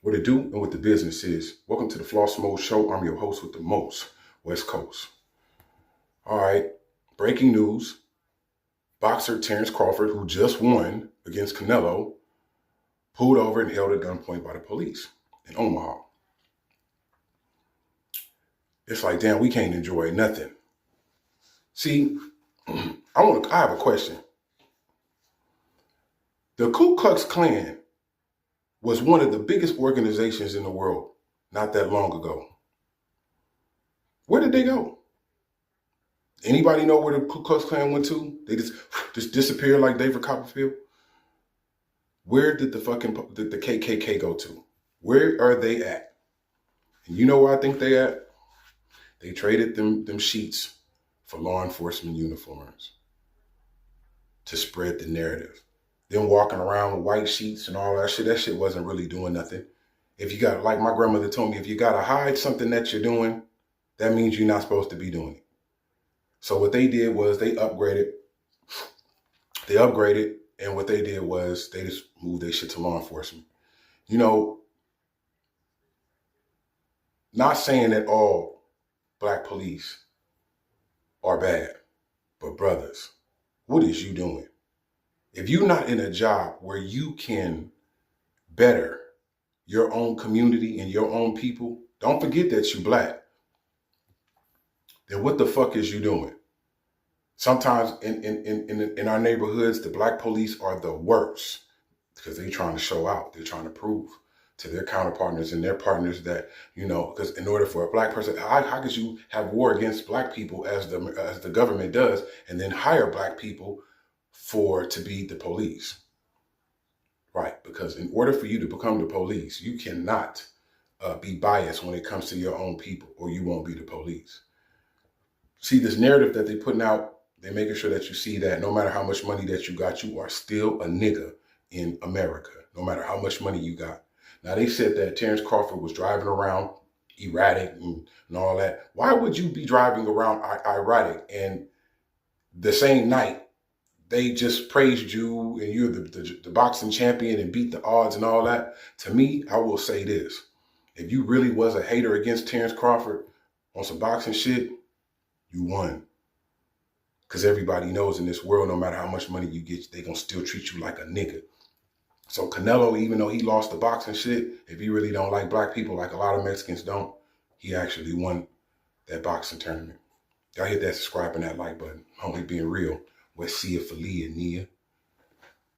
What it do and what the business is. Welcome to the Floss Mode Show. I'm your host with the most, West Coast. All right, breaking news. Boxer Terrance Crawford, who just won against Canelo, pulled over and held at gunpoint by the police in Omaha. It's like, damn, we can't enjoy nothing. See, I have a question. The Ku Klux Klan was one of the biggest organizations in the world not that long ago. Where did they go? Anybody know where the Ku Klux Klan went to? They just disappeared like David Copperfield? Where did the KKK go to? Where are they at? And you know where I think they at? They traded them sheets for law enforcement uniforms to spread the narrative. Them walking around with white sheets and all that shit wasn't really doing nothing. If you got, like my grandmother told me, if you got to hide something that you're doing, that means you're not supposed to be doing it. So what they did was they upgraded, and what they did was they just moved their shit to law enforcement. You know, not saying that all black police are bad, but brothers, what is you doing? If you're not in a job where you can better your own community and your own people, don't forget that you black. Then what the fuck is you doing? Sometimes in our neighborhoods, the black police are the worst because they're trying to show out. They're trying to prove to their counterpartners and their partners that, you know, because in order for a black person, how could you have war against black people as the government does and then hire black people to be the police? Right, because in order for you to become the police, you cannot be biased when it comes to your own people, or you won't be the police. See, this narrative that they're putting out, they're making sure that you see that no matter how much money that you got, you are still a nigga in America, no matter how much money you got. Now, they said that Terrance Crawford was driving around erratic and all that. Why would you be driving around erratic and the same night they just praised you and you're the boxing champion and beat the odds and all that? To me, I will say this. If you really was a hater against Terrance Crawford on some boxing shit, you won. Because everybody knows in this world, no matter how much money you get, they gonna still treat you like a nigga. So Canelo, even though he lost the boxing shit, if he really don't like black people like a lot of Mexicans don't, he actually won that boxing tournament. Y'all hit that subscribe and that like button. Only being real. We'll see you for Lee and Nia.